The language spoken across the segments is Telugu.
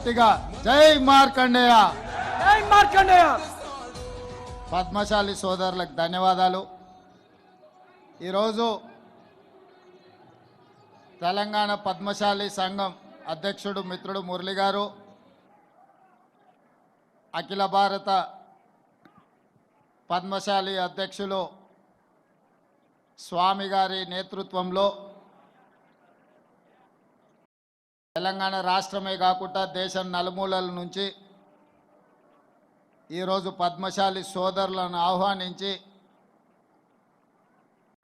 గట్టిగా జై మార్కండేయ, జై మార్కండేయ. పద్మశాలి సోదరులకు ధన్యవాదాలు. ఈరోజు తెలంగాణ పద్మశాలి సంఘం అధ్యక్షుడు మిత్రుడు మురళి గారు, అఖిల భారత పద్మశాలి అధ్యక్షులు స్వామి గారి నేతృత్వంలో తెలంగాణ రాష్ట్రమే కాకుండా దేశం నలుమూలల నుంచి ఈరోజు పద్మశాలి సోదరులను ఆహ్వానించి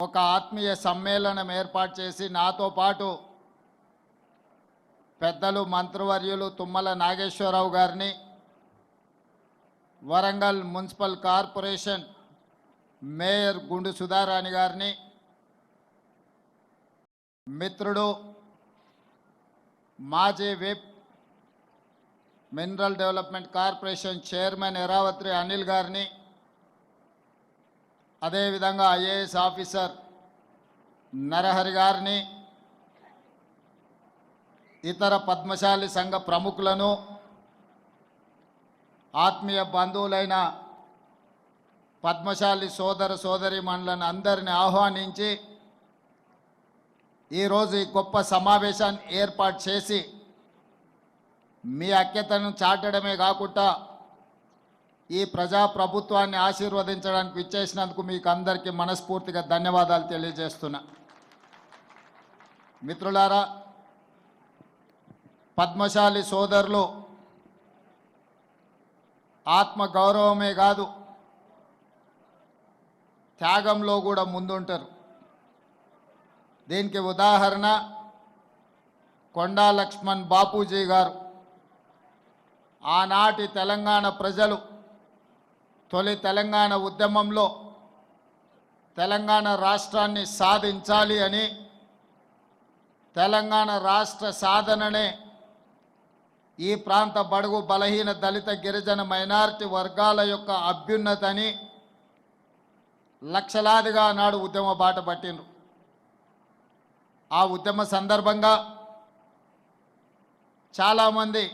ఒక ఆత్మీయ సమ్మేళనం ఏర్పాటు చేసి నాతో పాటు పెద్దలు మంత్రివర్యులు తుమ్మల నాగేశ్వరరావు గారిని, వరంగల్ మున్సిపల్ కార్పొరేషన్ మేయర్ గుండు సుధారాణి గారిని, మిత్రుడు మాజీ whip mineral development corporation chairman Eravatri Anil గారిని, అదేవిధంగా ఐఏఎస్ ఆఫీసర్ నరహరి గారిని, ఇతర పద్మశాలి సంఘ ప్రముఖులను, ఆత్మీయ బంధువులైన పద్మశాలి సోదర సోదరీమణులను అందరిని ఆహ్వానించి ఈరోజు ఈ గొప్ప సమావేశాన్ని ఏర్పాటు చేసి మీ ఐక్యతను చాటడమే కాకుండా ఈ ప్రజాప్రభుత్వాన్ని ఆశీర్వదించడానికి విచ్చేసినందుకు మీకు అందరికీ మనస్ఫూర్తిగా ధన్యవాదాలు తెలియజేస్తున్నా. మిత్రులారా, పద్మశాలి సోదరులు ఆత్మ గౌరవమే కాదు త్యాగంలో కూడా ముందుంటారు. దీనికి ఉదాహరణ కొండా లక్ష్మణ్ బాపూజీ గారు. ఆనాటి తెలంగాణ ప్రజలు తొలి తెలంగాణ ఉద్యమంలో తెలంగాణ రాష్ట్రాన్ని సాధించాలి అని, తెలంగాణ రాష్ట్ర సాధననే ఈ ప్రాంత బడుగు బలహీన దళిత గిరిజన మైనారిటీ వర్గాల యొక్క అభ్యున్నతని లక్షలాదిగా నాడు ఉద్యమ బాట పట్టిండ్రు. ఆ ఉద్యమ సందర్భంగా చాలామంది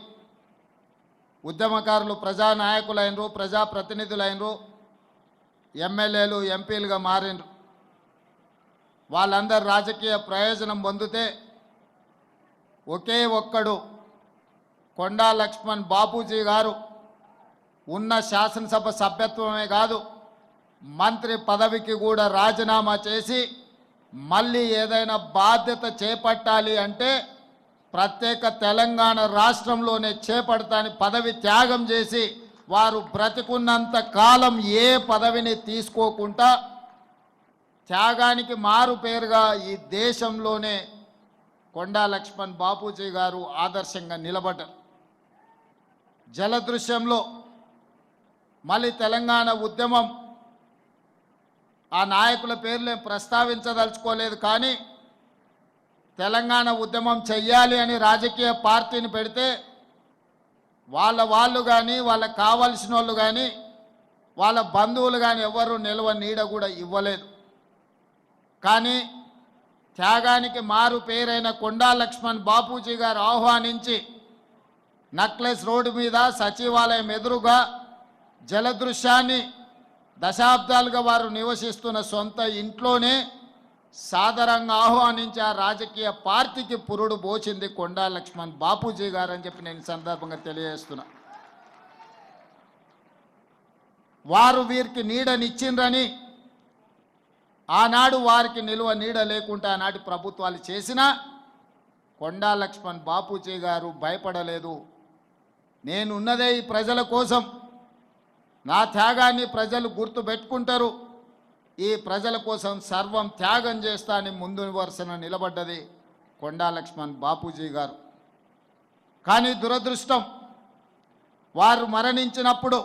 ఉద్యమకారులు ప్రజానాయకులైనరు, ప్రజాప్రతినిధులైనరు, ఎమ్మెల్యేలు, ఎంపీలుగా మారినరు. వాళ్ళందరూ రాజకీయ ప్రయోజనం పొందితే ఒకే ఒక్కడు కొండా లక్ష్మణ్ బాపూజీ గారు ఉన్న శాసనసభ సభ్యత్వమే కాదు, మంత్రి పదవికి కూడా రాజీనామా చేసి మళ్ళీ ఏదైనా బాధ్యత చేపట్టాలి అంటే ప్రత్యేక తెలంగాణ రాష్ట్రంలోనే చేపడతాని పదవి త్యాగం చేసి వారు బ్రతికున్నంత కాలం ఏ పదవిని తీసుకోకుండా త్యాగానికి మారు పేరుగా ఈ దేశంలోనే కొండా లక్ష్మణ్ బాపూజీ గారు ఆదర్శంగా నిలబడ్డారు. జలదృశ్యంలో మళ్ళీ తెలంగాణ ఉద్యమం, ఆ నాయకుల పేర్లు ప్రస్తావించదలుచుకోలేదు, కానీ తెలంగాణ ఉద్యమం చెయ్యాలి అని రాజకీయ పార్టీని పెడితే వాళ్ళు కానీ వాళ్ళకు కావాల్సిన వాళ్ళు కానీ వాళ్ళ బంధువులు కానీ ఎవరు నిల్వ నీడ కూడా ఇవ్వలేదు. కానీ త్యాగానికి మారు పేరైన కొండా లక్ష్మణ్ బాపూజీ గారు ఆహ్వానించి నక్లెస్ రోడ్డు మీద సచివాలయం ఎదురుగా జలదృశ్యాన్ని దశాబ్దాలుగా వారు నివసిస్తున్న సొంత ఇంట్లోనే సాదరంగా ఆహ్వానించి ఆ రాజకీయ పార్టీకి పురుడు పోచింది కొండా లక్ష్మణ్ బాపూజీ గారు అని చెప్పి నేను సందర్భంగా తెలియజేస్తున్నా. వారు వీరికి నీడనిచ్చిండ్రని, ఆనాడు వారికి నిలువ నీడ లేకుండా ఆనాటి ప్రభుత్వాలు చేసినా కొండా లక్ష్మణ్ బాపూజీ గారు భయపడలేదు. నేనున్నదే ఈ ప్రజల కోసం, నా త్యాగాన్ని ప్రజలు గుర్తు పెట్టుకుంటారు, ఈ ప్రజల కోసం సర్వం త్యాగం చేస్తా అని ముందు వరుసన నిలబడ్డది కొండా లక్ష్మణ్ బాపూజీ గారు. కానీ దురదృష్టం, వారు మరణించినప్పుడు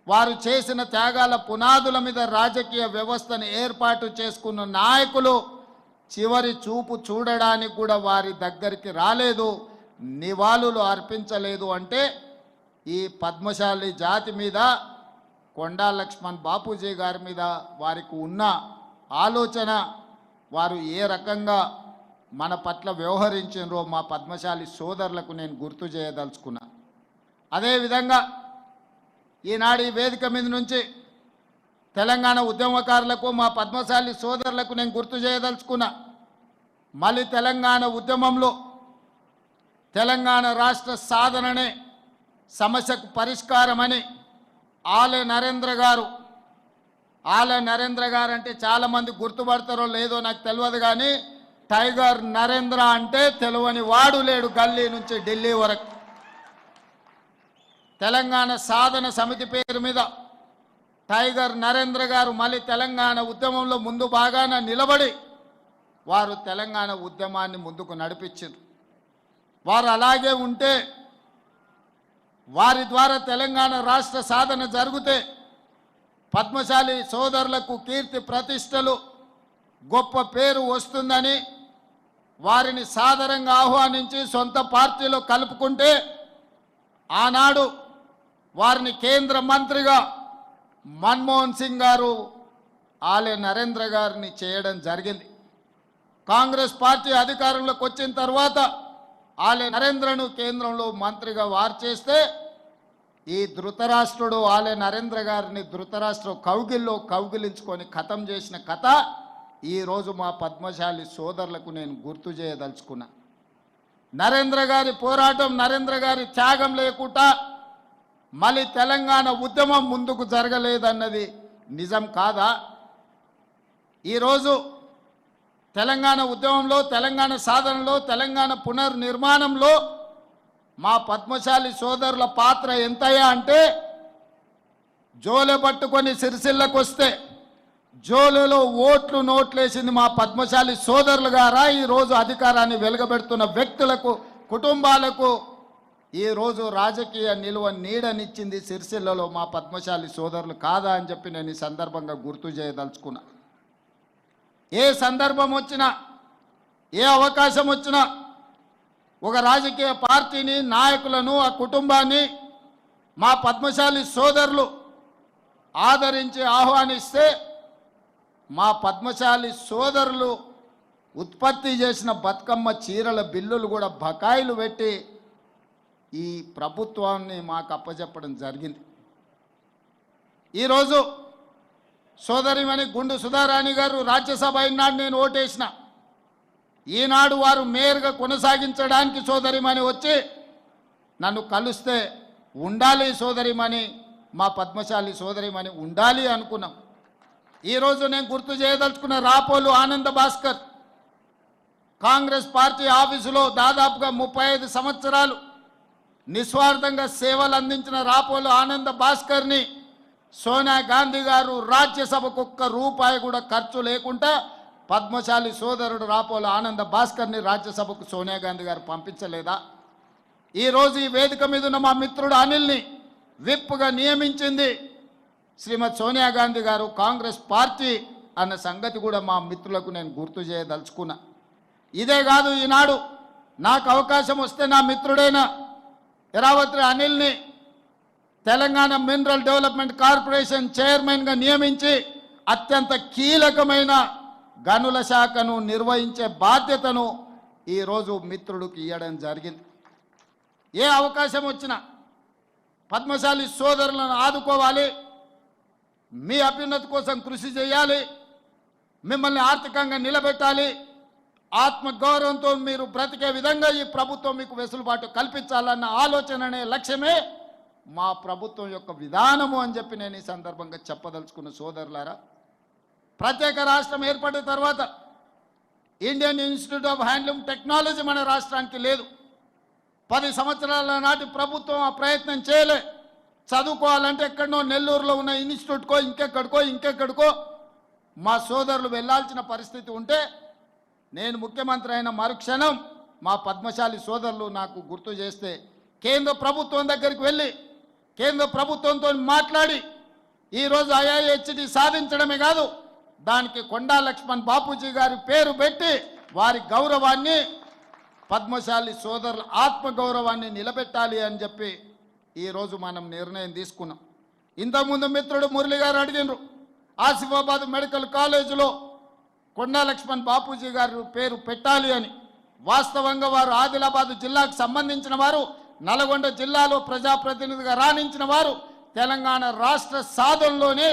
వారు చేసిన త్యాగాల పునాదుల మీద రాజకీయ వ్యవస్థను ఏర్పాటు చేసుకున్న నాయకులు చివరి చూపు చూడడానికి కూడా వారి దగ్గరికి రాలేదు, నివాళులు అర్పించలేదు. అంటే ఈ పద్మశాలి జాతి మీద, కొండా లక్ష్మణ్ బాపూజీ గారి మీద వారికి ఉన్న ఆలోచన, వారు ఏ రకంగా మన పట్ల వ్యవహరించినరో మా పద్మశాలి సోదరులకు నేను గుర్తు చేయదలుచుకున్నా. అదేవిధంగా ఈనాడు ఈ వేదిక మీద నుంచి తెలంగాణ ఉద్యమకారులకు మా పద్మశాలి సోదరులకు నేను గుర్తు చేయదలుచుకున్నా. మళ్ళీ తెలంగాణ ఉద్యమంలో తెలంగాణ రాష్ట్ర సాధననే సమస్యకు పరిష్కారమని ఆలే నరేంద్ర గారు అంటే చాలామంది గుర్తుపడతారో లేదో నాకు తెలియదు, కానీ టైగర్ నరేంద్ర అంటే తెలియని వాడు లేడు గల్లీ నుంచి ఢిల్లీ వరకు. తెలంగాణ సాధన సమితి పేరు మీద టైగర్ నరేంద్ర గారు మళ్ళీ తెలంగాణ ఉద్యమంలో ముందు బాగాన నిలబడి వారు తెలంగాణ ఉద్యమాన్ని ముందుకు నడిపించారు. వారు అలాగే ఉంటే వారి ద్వారా తెలంగాణ రాష్ట్ర సాధన జరిగితే పద్మశాలి సోదరులకు కీర్తి ప్రతిష్టలు గొప్ప పేరు వస్తుందని వారిని సాదరంగా ఆహ్వానించి సొంత పార్టీలో కలుపుకుంటే ఆనాడు వారిని కేంద్ర మంత్రిగా మన్మోహన్ సింగ్ గారు ఆలే నరేంద్ర గారిని చేయడం జరిగింది. కాంగ్రెస్ పార్టీ అధికారంలోకి వచ్చిన తర్వాత ఆలే నరేంద్రను కేంద్రంలో మంత్రిగా వారు చేస్తే ఈ ధృతరాష్ట్రుడు ఆలే నరేంద్ర గారిని ధృతరాష్ట్ర కౌగిల్లో కౌగిలించుకొని ఖతం చేసిన కథ ఈరోజు మా పద్మశాలి సోదరులకు నేను గుర్తు చేయదలుచుకున్నా. నరేంద్ర గారి పోరాటం, నరేంద్ర గారి త్యాగం లేకుండా మళ్ళీ తెలంగాణ ఉద్యమం ముందుకు జరగలేదన్నది నిజం కాదా? ఈరోజు తెలంగాణ ఉద్యమంలో, తెలంగాణ సాధనలో, తెలంగాణ పునర్నిర్మాణంలో మా పద్మశాలి సోదరుల పాత్ర ఎంతయ్యా అంటే, జోలె పట్టుకొని సిరిసిల్లకు వస్తే జోలులో ఓట్లు నోట్లేసింది మా పద్మశాలి సోదరులు గారా? ఈరోజు అధికారాన్ని వెలుగబెడుతున్న వ్యక్తులకు, కుటుంబాలకు ఈరోజు రాజకీయ నిలువ నీడనిచ్చింది సిరిసిల్లలో మా పద్మశాలి సోదరులు కాదా అని చెప్పి నేను ఈ సందర్భంగా గుర్తు చేయదలుచుకున్నా. ఏ సందర్భం వచ్చినా, ఏ అవకాశం వచ్చినా ఒక రాజకీయ పార్టీని, నాయకులను, ఆ కుటుంబాన్ని మా పద్మశాలి సోదరులు ఆదరించి ఆహ్వానిస్తే మా పద్మశాలి సోదరులు ఉత్పత్తి చేసిన బతుకమ్మ చీరల బిల్లులు కూడా బకాయిలు పెట్టి ఈ ప్రభుత్వాన్ని మాకు అప్పచెప్పడం జరిగింది. ఈరోజు సోదరిమణి గుండు సుధారాణి గారు రాజ్యసభ ఈనాడు నేను ఓటేసిన, ఈనాడు వారు మేయర్గా కొనసాగించడానికి సోదరిమణి వచ్చి నన్ను కలిస్తే ఉండాలి సోదరిమణి, మా పద్మశాలి సోదరిమణి ఉండాలి అనుకున్నాం. ఈరోజు నేను గుర్తు చేయదలుచుకున్న రాపోలు ఆనంద భాస్కర్ కాంగ్రెస్ పార్టీ ఆఫీసులో దాదాపుగా 35 సంవత్సరాలు నిస్వార్థంగా సేవలు అందించిన రాపోలు ఆనంద భాస్కర్ని సోనియా గాంధీ గారు రాజ్యసభకు ఒక్క రూపాయి కూడా ఖర్చు లేకుండా పద్మశాలి సోదరుడు రాపోలు ఆనంద భాస్కర్ని రాజ్యసభకు సోనియా గాంధీ గారు పంపించలేదా? ఈరోజు ఈ వేదిక మీద ఉన్న మా మిత్రుడు అనిల్ని విప్గా నియమించింది శ్రీమతి సోనియా గాంధీ గారు, కాంగ్రెస్ పార్టీ అన్న సంగతి కూడా మా మిత్రులకు నేను గుర్తు చేయదలుచుకున్నా. ఇదే కాదు, ఈనాడు నాకు అవకాశం వస్తే నా మిత్రుడైన ఎరావత్రి అనిల్ని తెలంగాణ మినరల్ డెవలప్మెంట్ కార్పొరేషన్ చైర్మన్గా నియమించి అత్యంత కీలకమైన గనుల శాఖను నిర్వహించే బాధ్యతను ఈరోజు మిత్రుడికి ఇవ్వడం జరిగింది. ఏ అవకాశం వచ్చినా పద్మశాలి సోదరులను ఆదుకోవాలి, మీ అభ్యున్నతి కోసం కృషి చేయాలి, మిమ్మల్ని ఆర్థికంగా నిలబెట్టాలి, ఆత్మగౌరవంతో మీరు బ్రతికే విధంగా ఈ ప్రభుత్వం మీకు వెసులుబాటు కల్పించాలన్న ఆలోచననే లక్ష్యమే మా ప్రభుత్వం యొక్క విధానము అని చెప్పి నేను ఈ సందర్భంగా చెప్పదలుచుకున్న సోదరులారా. ప్రత్యేక రాష్ట్రం ఏర్పడిన తర్వాత Indian institute of handloom technology మన రాష్ట్రానికి లేదు. 10 సంవత్సరాల నాటి ప్రభుత్వం ఆ ప్రయత్నం చేయలే. చదువుకోవాలంటే ఎక్కడనో నెల్లూరులో ఉన్న ఇన్స్టిట్యూట్కో ఇంకెక్కడికో మా సోదరులు వెళ్ళాల్సిన పరిస్థితి ఉంటే నేను ముఖ్యమంత్రి అయిన మరుక్షణం మా పద్మశాలి సోదరులు నాకు గుర్తు చేస్తే కేంద్ర ప్రభుత్వం దగ్గరికి వెళ్ళి కేంద్ర ప్రభుత్వంతో మాట్లాడి ఈరోజు IIHT సాధించడమే కాదు, దానికి కొండా లక్ష్మణ్ బాపూజీ గారి పేరు పెట్టి వారి గౌరవాన్ని, పద్మశాలి సోదరుల ఆత్మగౌరవాన్ని నిలబెట్టాలి అని చెప్పి ఈరోజు మనం నిర్ణయం తీసుకున్నాం. ఇంతకుముందు మిత్రుడు మురళి గారు అడిగినారు, ఆసిఫాబాద్ మెడికల్ కాలేజీలో కొండా లక్ష్మణ్ బాపూజీ గారు పేరు పెట్టాలి అని. వాస్తవంగా వారు ఆదిలాబాద్ జిల్లాకు సంబంధించిన వారు, నల్గొండ జిల్లాలో ప్రజాప్రతినిధిగా రాణించిన వారు, తెలంగాణ రాష్ట్ర సాధనలోనే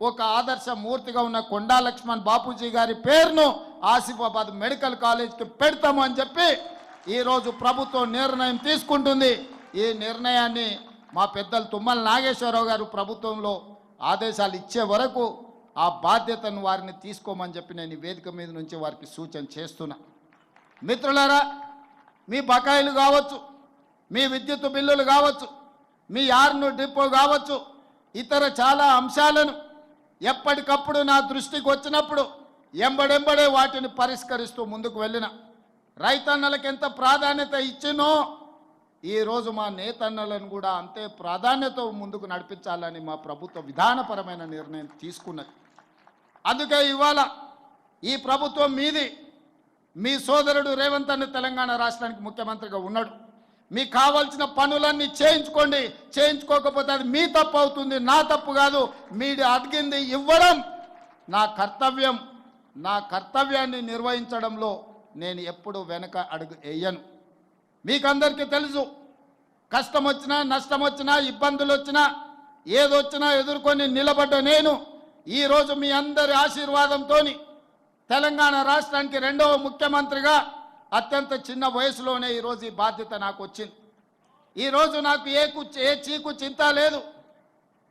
ఒక ఆదర్శ మూర్తిగా ఉన్న కొండా లక్ష్మణ్ బాపూజీ గారి పేరును ఆసిఫాబాద్ మెడికల్ కాలేజ్కి పెడతాము అని చెప్పి ఈరోజు ప్రభుత్వం నిర్ణయం తీసుకుంటుంది. ఈ నిర్ణయాన్ని మా పెద్దలు తుమ్మల నాగేశ్వరరావు గారు ప్రభుత్వంలో ఆదేశాలు ఇచ్చే వరకు ఆ బాధ్యతను వారిని తీసుకోమని చెప్పి నేను ఈ వేదిక మీద నుంచి వారికి సూచన చేస్తున్నా. మిత్రులారా, మీ బకాయిలు కావచ్చు, మీ విద్యుత్ బిల్లులు కావచ్చు, మీ యార్ను డిపో కావచ్చు, ఇతర చాలా అంశాలను ఎప్పటికప్పుడు నా దృష్టికి వచ్చినప్పుడు ఎంబడెంబడే వాటిని పరిష్కరిస్తూ ముందుకు వెళ్ళిన. రైతన్నలకు ఎంత ప్రాధాన్యత ఇచ్చినో ఈరోజు మా నేతన్నలను కూడా అంతే ప్రాధాన్యత ముందుకు నడిపించాలని మా ప్రభుత్వ విధానపరమైన నిర్ణయం తీసుకున్నది. అందుకే ఇవాళ ఈ ప్రభుత్వం మీది, మీ సోదరుడు రేవంత్ అన్న తెలంగాణ రాష్ట్రానికి ముఖ్యమంత్రిగా ఉన్నాడు. మీకు కావాల్సిన పనులన్నీ చేయించుకోండి, చేయించుకోకపోతే అది మీ తప్పు అవుతుంది, నా తప్పు కాదు. మీరు అడిగింది ఇవ్వడం నా కర్తవ్యం. నా కర్తవ్యాన్ని నిర్వహించడంలో నేను ఎప్పుడు వెనక అడుగు వేయను. మీకందరికీ తెలుసు, కష్టం వచ్చినా నష్టం వచ్చినా ఇబ్బందులు వచ్చినా ఏదొచ్చినా ఎదుర్కొని నిలబడ్డ నేను ఈరోజు మీ అందరి ఆశీర్వాదంతో తెలంగాణ రాష్ట్రానికి రెండవ ముఖ్యమంత్రిగా అత్యంత చిన్న వయసులోనే ఈరోజు ఈ బాధ్యత నాకు వచ్చింది. ఈరోజు నాకు ఏ చీకు చింత లేదు,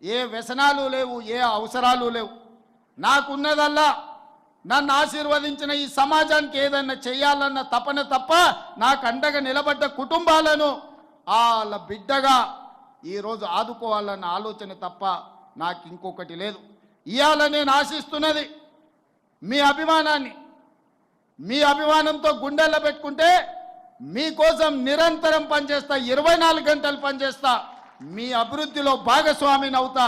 ఏ వ్యసనాలు లేవు, ఏ అవసరాలు లేవు. నాకున్నదల్లా నన్ను ఆశీర్వదించిన ఈ సమాజానికి ఏదైనా చేయాలన్న తపన తప్ప, నాకు అండగా నిలబడ్డ కుటుంబాలను వాళ్ళ బిడ్డగా ఈరోజు ఆదుకోవాలన్న ఆలోచన తప్ప నాకు ఇంకొకటి లేదు. ఇవాళ నేను ఆశిస్తున్నది మీ అభిమానాన్ని. మీ అభిమానంతో గుండెల్లో పెట్టుకుంటే మీకోసం నిరంతరం పనిచేస్తా, 24 గంటలు పనిచేస్తా, మీ అభివృద్ధిలో భాగస్వామిని అవుతా.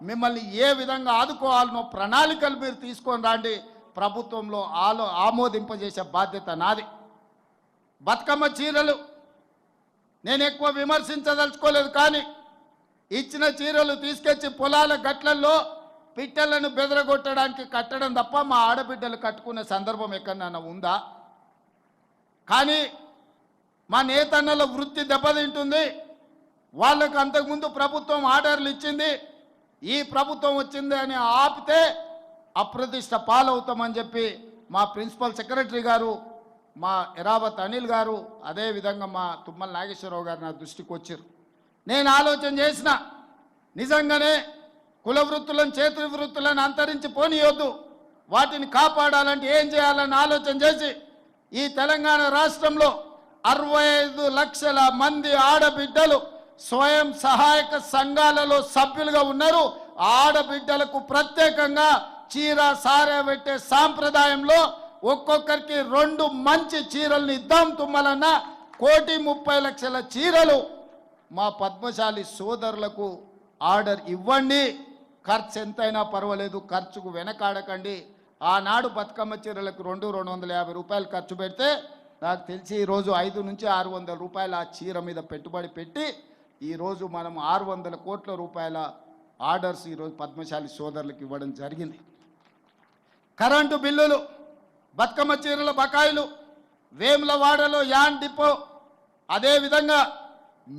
మిమ్మల్ని ఏ విధంగా ఆదుకోవాలనో ప్రణాళికలు మీరు తీసుకొని రండి. ప్రభుత్వంలో ఆమోదింపజేసే బాధ్యత నాది. బతుకమ్మ చీరలు నేను ఎక్కువ విమర్శించదలుచుకోలేదు, కానీ ఇచ్చిన చీరలు తీసుకొచ్చి పొలాల గట్లల్లో పిట్టలను బెదరగొట్టడానికి కట్టడం తప్ప మా ఆడబిడ్డలు కట్టుకునే సందర్భం ఎక్కడన్నా ఉందా? కానీ మా నేతన్నల వృత్తి దెబ్బతింటుంది. వాళ్ళకు అంతకుముందు ప్రభుత్వం ఆర్డర్లు ఇచ్చింది, ఈ ప్రభుత్వం వచ్చింది అని ఆపితే అప్రతిష్ట పాలవుతామని చెప్పి మా ప్రిన్సిపల్ సెక్రటరీ గారు, మా ఎరావత్ అనిల్ గారు, అదేవిధంగా మా తుమ్మల నాగేశ్వరరావు గారు నా దృష్టికి వచ్చారు. నేను ఆలోచన చేసిన, నిజంగానే కుల వృత్తులను చేతి వృత్తులను అంతరించి పోనీయొద్దు, వాటిని కాపాడాలంటే ఏం చేయాలని ఆలోచన చేసి ఈ తెలంగాణ రాష్ట్రంలో 65 లక్షల మంది ఆడబిడ్డలు స్వయం సహాయక సంఘాలలో సభ్యులుగా ఉన్నారు. ఆడబిడ్డలకు ప్రత్యేకంగా చీర సారే పెట్టే సాంప్రదాయంలో ఒక్కొక్కరికి 2 మంచి చీరలను ఇద్దాం తుమ్మలన్న 1,30,00,000 చీరలు మా పద్మశాలి సోదరులకు ఆర్డర్ ఇవ్వండి. ఖర్చు ఎంతైనా పర్వాలేదు, ఖర్చుకు వెనకాడకండి. ఆనాడు బతుకమ్మ చీరలకు 250 రూపాయలు ఖర్చు పెడితే నాకు తెలిసి ఈరోజు 500 నుంచి 600 రూపాయలు ఆ చీర మీద పెట్టుబడి పెట్టి ఈరోజు మనం 600 కోట్ల రూపాయల ఆర్డర్స్ ఈరోజు పద్మశాలి సోదరులకు ఇవ్వడం జరిగింది. కరెంటు బిల్లులు, బతుకమ్మ చీరల బకాయిలు, వేములవాడలో యాన్ డిపో, అదేవిధంగా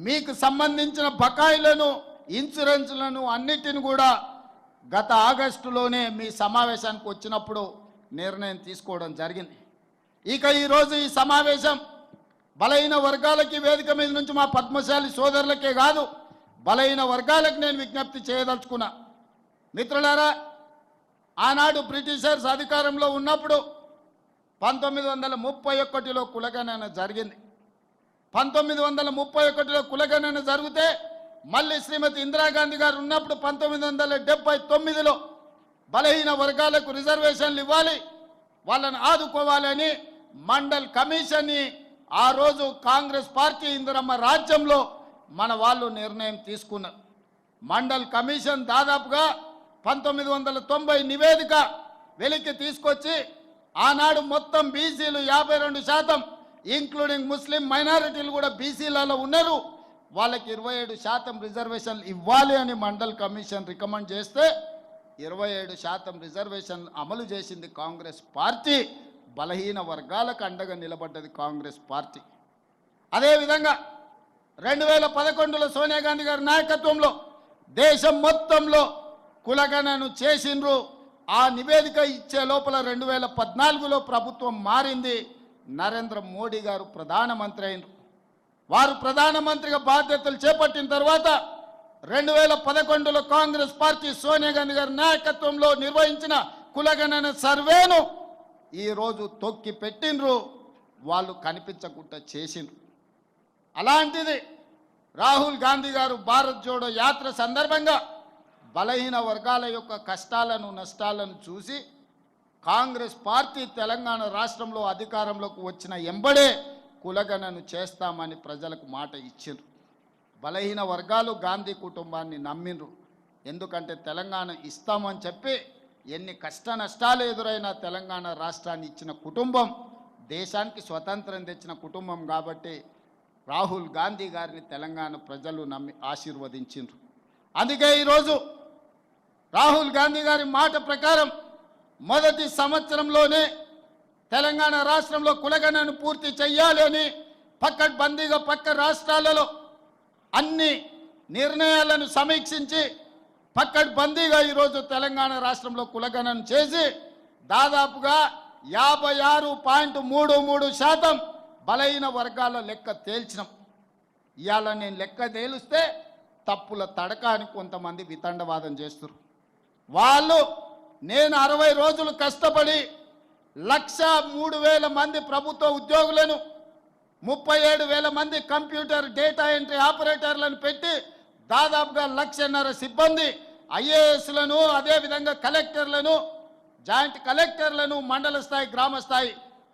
మీకు సంబంధించిన బకాయిలను, ఇన్సూరెన్స్లను అన్నిటిని కూడా గత ఆగస్టులోనే మీ సమావేశానికి వచ్చినప్పుడు నిర్ణయం తీసుకోవడం జరిగింది. ఇక ఈరోజు ఈ సమావేశం బలహీన వర్గాలకి వేదిక మీద నుంచి మా పద్మశాలి సోదరులకే కాదు, బలహీన వర్గాలకు నేను విజ్ఞప్తి చేయదలుచుకున్నా. మిత్రులారా, ఆనాడు బ్రిటిషర్స్ అధికారంలో ఉన్నప్పుడు 1931లో కులగణన జరిగింది. 1931లో కులగణన జరిగితే మళ్ళీ శ్రీమతి ఇందిరాగాంధీ గారు ఉన్నప్పుడు 1979లో బలహీన వర్గాలకు రిజర్వేషన్లు ఇవ్వాలి, వాళ్ళని ఆదుకోవాలని మండల్ కమిషన్ని ఆ రోజు కాంగ్రెస్ పార్టీ ఇందిరమ్మ రాజ్యంలో మన వాళ్ళు నిర్ణయం తీసుకున్నారు. మండల్ కమిషన్ దాదాపుగా 1990 నివేదిక వెలికి తీసుకొచ్చి ఆనాడు మొత్తం బీసీలు 52%, ఇంక్లూడింగ్ ముస్లిం మైనారిటీలు కూడా బీసీలలో ఉన్నారు, వాళ్ళకి 27% రిజర్వేషన్లు ఇవ్వాలి అని మండల్ కమిషన్ రికమెండ్ చేస్తే 27% రిజర్వేషన్ అమలు చేసింది కాంగ్రెస్ పార్టీ. బలహీన వర్గాలకు అండగా నిలబడ్డది కాంగ్రెస్ పార్టీ. అదేవిధంగా 2011లో సోనియా గాంధీ గారి నాయకత్వంలో దేశం మొత్తంలో కులగణను చేసిండ్రు. ఆ నివేదిక ఇచ్చే లోపల 2014లో ప్రభుత్వం మారింది. నరేంద్ర మోడీ గారు ప్రధానమంత్రి అయినరు. వారు ప్రధానమంత్రిగా బాధ్యతలు చేపట్టిన తర్వాత 2011లో కాంగ్రెస్ పార్టీ సోనియా గాంధీ గారి నాయకత్వంలో నిర్వహించిన కులగణన సర్వేను ఈరోజు తొక్కి పెట్టిండ్రు. వాళ్ళు కనిపించకుండా చేసిండ్రు. అలాంటిది రాహుల్ గాంధీ గారు భారత్ జోడో యాత్ర సందర్భంగా బలహీన వర్గాల యొక్క కష్టాలను నష్టాలను చూసి కాంగ్రెస్ పార్టీ తెలంగాణ రాష్ట్రంలో అధికారంలోకి వచ్చిన ఎంబడే కులగణను చేస్తామని ప్రజలకు మాట ఇచ్చిండ్రు. బలహీన వర్గాలు గాంధీ కుటుంబాన్ని నమ్మిండ్రు. ఎందుకంటే తెలంగాణ ఇస్తామని చెప్పి ఎన్ని కష్ట నష్టాలు ఎదురైనా తెలంగాణ రాష్ట్రాన్ని ఇచ్చిన కుటుంబం, దేశానికి స్వతంత్రం తెచ్చిన కుటుంబం కాబట్టి రాహుల్ గాంధీ గారిని తెలంగాణ ప్రజలు నమ్మి ఆశీర్వదించిండ్రు. అందుకే ఈరోజు రాహుల్ గాంధీ గారి మాట ప్రకారం మొదటి సంవత్సరంలోనే తెలంగాణ రాష్ట్రంలో కులగణను పూర్తి చెయ్యాలి అని పక్కడ్బందీగా పక్క రాష్ట్రాలలో అన్ని నిర్ణయాలను సమీక్షించి పక్కడ్బందీగా ఈరోజు తెలంగాణ రాష్ట్రంలో కులగణన చేసి దాదాపుగా 56.33% బలహీన వర్గాల లెక్క తేల్చినాం. ఇవాళ నేను లెక్క తేలిస్తే తప్పుల తడక అని కొంతమంది వితండవాదం చేస్తున్నారు. వాళ్ళు నేను 60 రోజులు కష్టపడి 103,000 మంది ప్రభుత్వ ఉద్యోగులను 37,000 మంది కంప్యూటర్ డేటా ఎంట్రీ ఆపరేటర్లను పెట్టి దాదాపుగా 1,50,000 సిబ్బంది ఐఏఎస్లను, అదేవిధంగా కలెక్టర్లను, జాయింట్ కలెక్టర్లను, మండల స్థాయి గ్రామ స్థాయి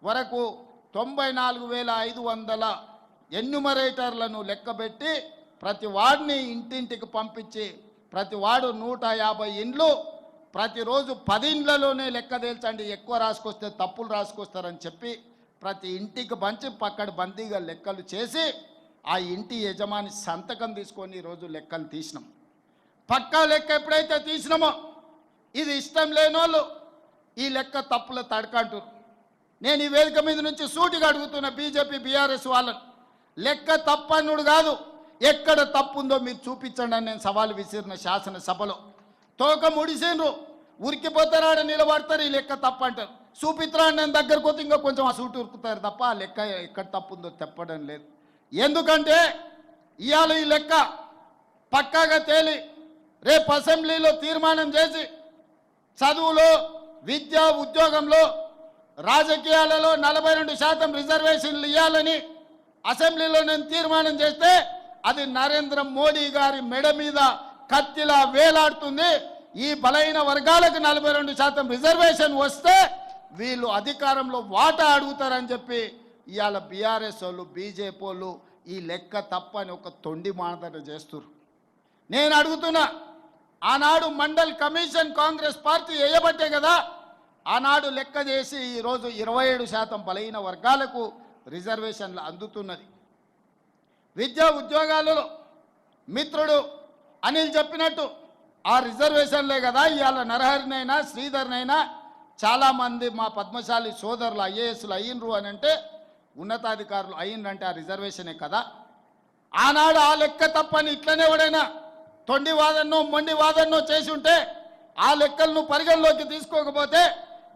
వరకు 94,500 ఎన్యుమరేటర్లను లెక్కబెట్టి ప్రతి వాడిని ఇంటింటికి పంపించి ప్రతి వాడు 150 ఇండ్లు ప్రతిరోజు 10 ఇండ్లలోనే లెక్క తేల్చండి, ఎక్కువ రాసుకొస్తే తప్పులు రాసుకొస్తారని చెప్పి ప్రతి ఇంటికి పంచి పక్కడ్బందీగా లెక్కలు చేసి ఆ ఇంటి యజమాని సంతకం తీసుకొని ఈరోజు లెక్కలు తీసినాం. పక్కా లెక్క ఎప్పుడైతే తీసినామో ఇది ఇష్టం లేనోళ్ళు ఈ లెక్క తప్పుల తడకంటారు. నేను ఈ వేదిక మీద నుంచి సూటిగా అడుగుతున్న బీజేపీ బీఆర్ఎస్ వాళ్ళను, లెక్క తప్పన్నుడు కాదు, ఎక్కడ తప్పుందో మీరు చూపించండి అని నేను సవాలు విసిరిన శాసనసభలో. తోక ముడిసిండ్రు, ఉరికిపోతారాడ నిలబడతారు, ఈ లెక్క తప్పంటారు. చూపిత్రా నేను దగ్గరకు పోతే ఇంకా కొంచెం ఆ సూటి ఉరుకుతారు తప్ప ఆ లెక్క ఎక్కడ తప్పుందో చెప్పడం లేదు. ఎందుకంటే ఇవాళ ఈ లెక్క పక్కాగా తేలి రేపు అసెంబ్లీలో తీర్మానం చేసి చదువులో, విద్య, ఉద్యోగంలో, రాజకీయాలలో 42% రిజర్వేషన్లు ఇవ్వాలని అసెంబ్లీలో నేను తీర్మానం చేస్తే అది నరేంద్ర మోడీ గారి మెడ మీద కత్తిలా వేలాడుతుంది. ఈ బలహీన వర్గాలకు 42% రిజర్వేషన్ వస్తే వీళ్ళు అధికారంలో వాటా అడుగుతారని చెప్పి ఇవాళ బీఆర్ఎస్ వాళ్ళు, బీజేపీ వాళ్ళు ఈ లెక్క తప్పని ఒక తొండి మానదట చేస్తున్నారు. నేను అడుగుతున్నా, ఆనాడు మండల్ కమిషన్ కాంగ్రెస్ పార్టీ వేయబట్టే కదా ఆనాడు లెక్క చేసి ఈరోజు 27% బలహీన వర్గాలకు రిజర్వేషన్లు అందుతున్నది. విద్యా ఉద్యోగాలలో మిత్రుడు అనిల్ చెప్పినట్టు ఆ రిజర్వేషన్లే కదా ఇవాళ నరహరినైనా శ్రీధర్నైనా చాలామంది మా పద్మశాలి సోదరులు ఐఏఎస్లు అయ్యిండ్రు అని అంటే, ఉన్నతాధికారులు అయ్యిండ్రంటే ఆ రిజర్వేషనే కదా. ఆనాడు ఆ లెక్క తప్పని ఇట్లనే ఎవడైనా తొండి వాదన్నో మొండి వాదన్నో చేసి ఉంటే ఆ లెక్కలను పరిగణలోకి తీసుకోకపోతే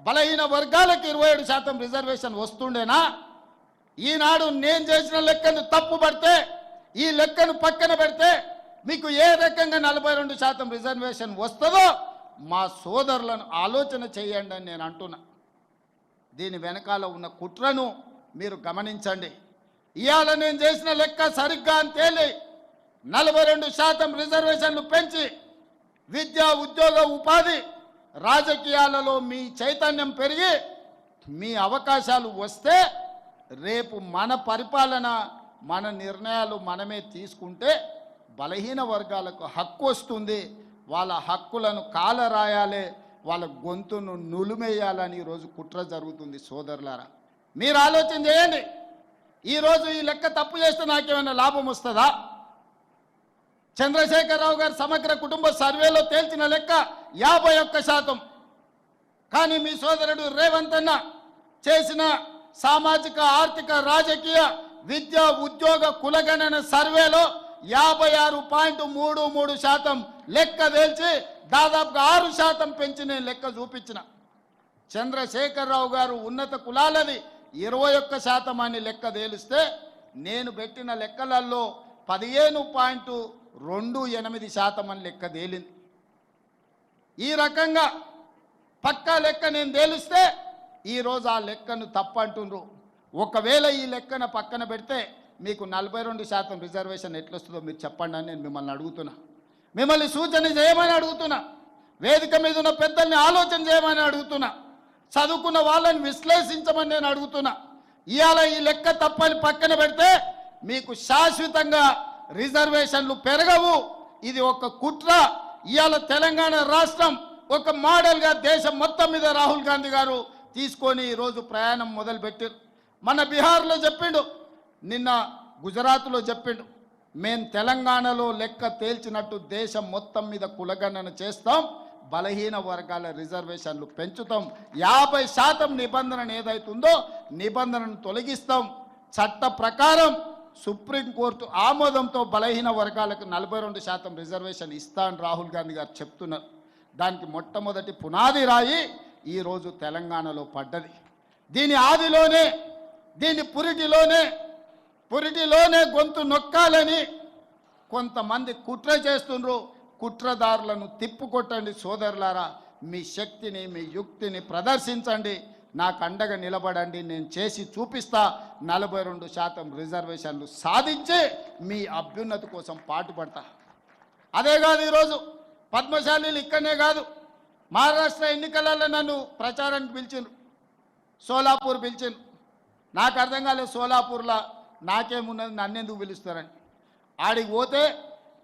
బలహీన వర్గాలకు 27% రిజర్వేషన్ వస్తుండేనా? ఈనాడు నేను చేసిన లెక్కను తప్పు పడితే ఈ లెక్కను పక్కన పెడితే మీకు ఏ రకంగా 42% రిజర్వేషన్ వస్తుందో మా సోదరులను ఆలోచన చేయండి అని నేను అంటున్నా. దీని వెనకాల ఉన్న కుట్రను మీరు గమనించండి. ఇవాళ నేను చేసిన లెక్క సరిగ్గా అని తేలి 42% రిజర్వేషన్లు పెంచి విద్య, ఉద్యోగ, ఉపాధి, రాజకీయాలలో మీ చైతన్యం పెరిగి మీ అవకాశాలు వస్తే రేపు మన పరిపాలన, మన నిర్ణయాలు మనమే తీసుకుంటే బలహీన వర్గాలకు హక్కు వస్తుంది. వాళ్ళ హక్కులను కాలరాయాలి, వాళ్ళ గొంతును నులిమేయాలని ఈరోజు కుట్ర జరుగుతుంది. సోదరులారా, మీరు ఆలోచన చేయండి. ఈరోజు ఈ లెక్క తప్పు చేస్తే నాకేమైనా లాభం వస్తుందా? చంద్రశేఖరరావు గారు సమగ్ర కుటుంబ సర్వేలో తేల్చిన లెక్క 51%. కానీ మీ సోదరుడు రేవంత్ అన్న చేసిన సామాజిక ఆర్థిక రాజకీయ విద్య ఉద్యోగ కులగణన సర్వేలో 56.33% లెక్క తేల్చి దాదాపుగా 6% పెంచి నేను లెక్క చూపించిన. చంద్రశేఖరరావు గారు ఉన్నత కులాలది 21% అని లెక్క తేలిస్తే నేను పెట్టిన లెక్కలలో 15.28% అని లెక్క తేలింది. ఈ రకంగా పక్కా లెక్క నేను తేలిస్తే ఈరోజు ఆ లెక్కను తప్పంటుండ్రు. ఒకవేళ ఈ లెక్కన పక్కన పెడితే మీకు 42% రిజర్వేషన్ ఎట్లొస్తుందో మీరు చెప్పండి అని నేను మిమ్మల్ని అడుగుతున్నా. మిమ్మల్ని సూచన చేయమని అడుగుతున్నా. వేదిక మీద ఉన్న పెద్దల్ని ఆలోచన చేయమని అడుగుతున్నా. చదువుకున్న వాళ్ళని విశ్లేషించమని నేను అడుగుతున్నా. ఇవాళ ఈ లెక్క తప్పని పక్కన పెడితే మీకు శాశ్వతంగా రిజర్వేషన్లు పెరగవు. ఇది ఒక కుట్ర. ఇవాళ తెలంగాణ రాష్ట్రం ఒక మోడల్గా దేశం మొత్తం మీద రాహుల్ గాంధీ గారు తీసుకొని ఈరోజు ప్రయాణం మొదలుపెట్టారు. మన బీహార్లో చెప్పిండు, నిన్న గుజరాత్లో చెప్పిండు, మేము తెలంగాణలో లెక్క తేల్చినట్టు దేశం మొత్తం మీద కులగణన చేస్తాం, బలహీన వర్గాల రిజర్వేషన్లు పెంచుతాం, 50% నిబంధన ఏదైతుందో నిబంధనను తొలగిస్తాం, చట్ట ప్రకారం సుప్రీంకోర్టు ఆమోదంతో బలహీన వర్గాలకు 42% రిజర్వేషన్ ఇస్తా అని రాహుల్ గాంధీ గారు చెప్తున్నారు. దానికి మొట్టమొదటి పునాది రాయి ఈరోజు తెలంగాణలో పడ్డది. దీని ఆదిలోనే, దీని పురిటిలోనే గొంతు నొక్కాలని కొంతమంది కుట్ర చేస్తుండ్రు. కుట్రదారులను తిప్పుకొట్టండి సోదరులారా. మీ శక్తిని, మీ యుక్తిని ప్రదర్శించండి, నాకు అండగా నిలబడండి. నేను చేసి చూపిస్తా. 42% రిజర్వేషన్లు సాధించి మీ అభ్యున్నతి కోసం పాటుపడతా. అదే కాదు, ఈరోజు పద్మశాలీలు ఇక్కడనే కాదు, మహారాష్ట్ర ఎన్నికలలో నన్ను ప్రచారానికి పిలిచిండ్రు, సోలాపూర్ పిలిచిండ్రు. నాకు అర్థం కాలేదు, సోలాపూర్లో నాకేమున్నది, నన్నెందుకు పిలుస్తారని. ఆడికి పోతే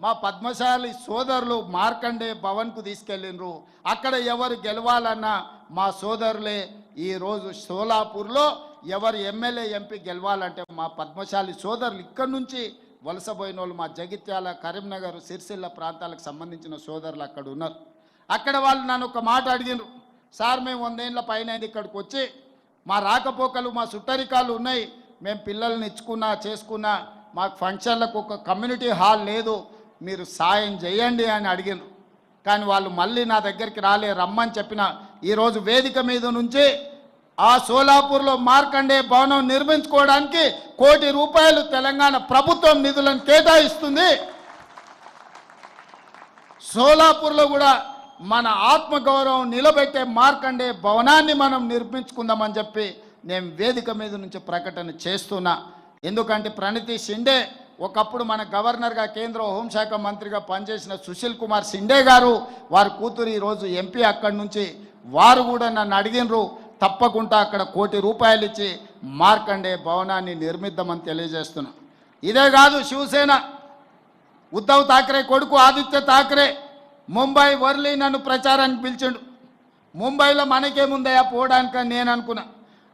మా పద్మశాలి సోదరులు మార్కండే భవన్కు తీసుకెళ్ళిండ్రు. అక్కడ ఎవరు గెలవాలన్నా మా సోదరులే. ఈరోజు సోలాపూర్లో ఎవరు ఎమ్మెల్యే ఎంపీ గెలవాలంటే మా పద్మశాలి సోదరులు ఇక్కడి నుంచి వలసపోయిన వాళ్ళు, మా జగిత్యాల, కరీంనగర్, సిరిసిల్ల ప్రాంతాలకు సంబంధించిన సోదరులు అక్కడ ఉన్నారు. అక్కడ వాళ్ళు నన్ను ఒక మాట అడిగినారు, సార్ మేము 100 ఏళ్ళ పైన ఇక్కడికి వచ్చి మా రాకపోకలు, మా సుట్టరికాలు ఉన్నాయి, మేము పిల్లల్ని ఇచ్చుకున్నా చేసుకున్నా, మాకు ఫంక్షన్లకు ఒక కమ్యూనిటీ హాల్ లేదు, మీరు సాయం చేయండి అని అడిగినారు. కానీ వాళ్ళు మళ్ళీ నా దగ్గరికి రాలే, రమ్మని చెప్పిన. ఈరోజు వేదిక మీద నుంచి ఆ సోలాపూర్లో మార్కండే భవనం నిర్మించుకోవడానికి ₹1 కోటి తెలంగాణ ప్రభుత్వం నిధులను కేటాయిస్తుంది. సోలాపూర్లో కూడా మన ఆత్మగౌరవం నిలబెట్టే మార్కండే భవనాన్ని మనం నిర్మించుకుందామని చెప్పి నేను వేదిక మీద నుంచి ప్రకటన చేస్తున్నా. ఎందుకంటే ప్రణతి షిండే ఒకప్పుడు మన గవర్నర్గా, కేంద్ర హోంశాఖ మంత్రిగా పనిచేసిన సుశీల్ కుమార్ షిండే గారు, వారి కూతురు ఈరోజు ఎంపీ అక్కడి నుంచి, వారు కూడా నన్ను అడిగినరు, తప్పకుండా అక్కడ ₹1 కోటి ఇచ్చి మార్కండే భవనాన్ని నిర్మిద్దామని తెలియజేస్తున్నా. ఇదే కాదు, శివసేన ఉద్ధవ్ ఠాక్రే కొడుకు ఆదిత్య ఠాక్రే ముంబై, వర్లీ నన్ను ప్రచారానికి పిలిచిండు. ముంబైలో మనకేముందయా పోవడానికని నేను అనుకున్నా.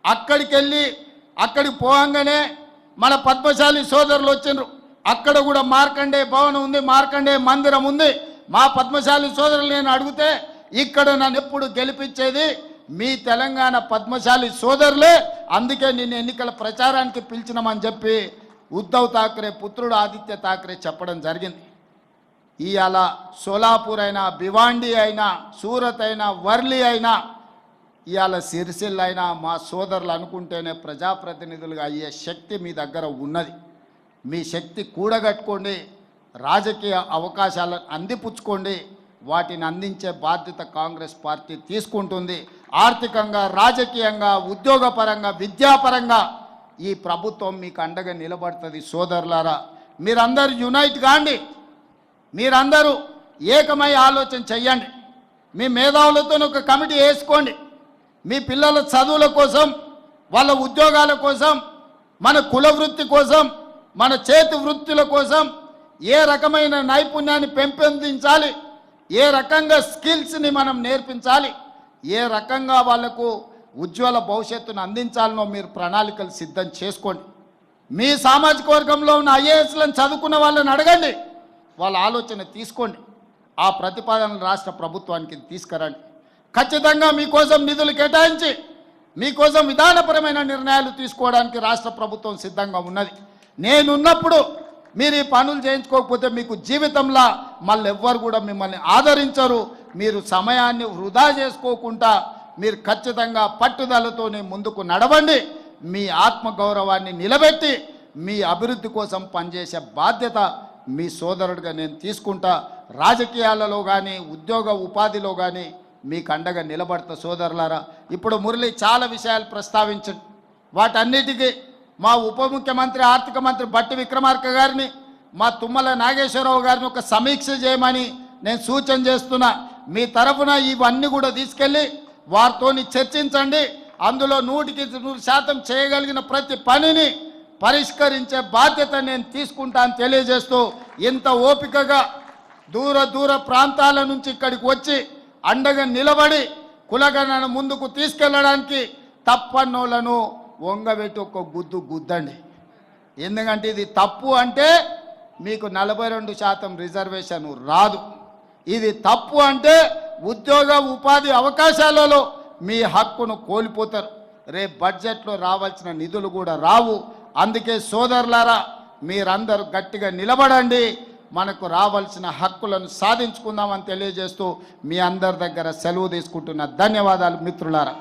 అక్కడికి పోగానే మన పద్మశాలి సోదరులు వచ్చిండ్రు. అక్కడ కూడా మార్కండే భవనం ఉంది, మార్కండే మందిరం ఉంది. మా పద్మశాలి సోదరులు నేను అడిగితే, ఇక్కడ నన్ను ఎప్పుడు గెలిపించేది మీ తెలంగాణ పద్మశాలి సోదరులే, అందుకే నిన్ను ఎన్నికల ప్రచారానికి పిలిచినామని చెప్పి ఉద్ధవ్ ఠాక్రే పుత్రుడు ఆదిత్య ఠాక్రే చెప్పడం జరిగింది. ఇవాళ సోలాపూర్ అయినా, భివాండి అయినా, సూరత్ అయినా, వర్లీ అయినా, ఇవాళ సిరిసిల్ల అయినా మా సోదరులు అనుకుంటేనే ప్రజాప్రతినిధులుగా అయ్యే శక్తి మీ దగ్గర ఉన్నది. మీ శక్తి కూడగట్టుకోండి, రాజకీయ అవకాశాలను అందిపుచ్చుకోండి. వాటిని అందించే బాధ్యత కాంగ్రెస్ పార్టీ తీసుకుంటుంది. ఆర్థికంగా, రాజకీయంగా, ఉద్యోగపరంగా, విద్యాపరంగా ఈ ప్రభుత్వం మీకు అండగా నిలబడుతుంది. సోదరులారా, మీరందరూ యునైట్ కాండి, మీరందరూ ఏకమై ఆలోచన చెయ్యండి. మీ మేధావులతో ఒక కమిటీ వేసుకోండి. మీ పిల్లల చదువుల కోసం, వాళ్ళ ఉద్యోగాల కోసం, మన కుల వృత్తి కోసం, మన చేతి వృత్తుల కోసం ఏ రకమైన నైపుణ్యాన్ని పెంపొందించాలి, ఏ రకంగా స్కిల్స్ని మనం నేర్పించాలి, ఏ రకంగా వాళ్లకు ఉజ్వల భవిష్యత్తును అందించాలనో మీరు ప్రణాళికలు సిద్ధం చేసుకోండి. మీ సామాజిక వర్గంలో ఉన్న ఐఏఎస్లను చదువుకున్న వాళ్ళని అడగండి, వాళ్ళ ఆలోచన తీసుకోండి. ఆ ప్రతిపాదనలు రాష్ట్ర ప్రభుత్వానికి తీసుకురండి. ఖచ్చితంగా మీకోసం నిధులు కేటాయించి మీకోసం విధానపరమైన నిర్ణయాలు తీసుకోవడానికి రాష్ట్ర ప్రభుత్వం సిద్ధంగా ఉన్నది. నేనున్నప్పుడు మీరు ఈ పనులు చేయించుకోకపోతే మీకు జీవితంలో మళ్ళీ ఎవ్వరు కూడా మిమ్మల్ని ఆదరించరు. మీరు సమయాన్ని వృధా చేసుకోకుండా మీరు ఖచ్చితంగా పట్టుదలతోనే ముందుకు నడవండి. మీ ఆత్మగౌరవాన్ని నిలబెట్టి మీ అభివృద్ధి కోసం పనిచేసే బాధ్యత మీ సోదరుడిగా నేను తీసుకుంటా. రాజకీయాలలో కానీ ఉద్యోగ ఉపాధిలో కానీ మీకు అండగా నిలబడతా సోదరులారా. ఇప్పుడు మురళి చాలా విషయాలు ప్రస్తావించండి. వాటన్నిటికీ మా ఉప ముఖ్యమంత్రి ఆర్థిక మంత్రి బట్టి విక్రమార్క గారిని, మా తుమ్మల నాగేశ్వరరావు గారిని ఒక సమీక్ష చేయమని నేను సూచన చేస్తున్నా. మీ తరఫున ఇవన్నీ కూడా తీసుకెళ్ళి వారితోని చర్చించండి. అందులో 100% చేయగలిగిన ప్రతి పనిని పరిష్కరించే బాధ్యత నేను తీసుకుంటా అని తెలియజేస్తూ, ఇంత ఓపికగా దూర ప్రాంతాల నుంచి ఇక్కడికి వచ్చి అండగా నిలబడి కులగణను ముందుకు తీసుకెళ్ళడానికి తప్పన్నోళ్లను వంగబెట్టి ఒక గుద్దండి. ఎందుకంటే ఇది తప్పు అంటే మీకు 42% రిజర్వేషన్ రాదు. ఇది తప్పు అంటే ఉద్యోగ ఉపాధి అవకాశాలలో మీ హక్కును కోల్పోతారు. రేపు బడ్జెట్లో రావాల్సిన నిధులు కూడా రావు. అందుకే సోదరులారా, మీరందరూ గట్టిగా నిలబడండి. మనకు రావాల్సిన హక్కులను సాధించుకుందామని తెలియజేస్తూ మీ అందరి దగ్గర సెలవు తీసుకుంటున్న ధన్యవాదాలు మిత్రులారా.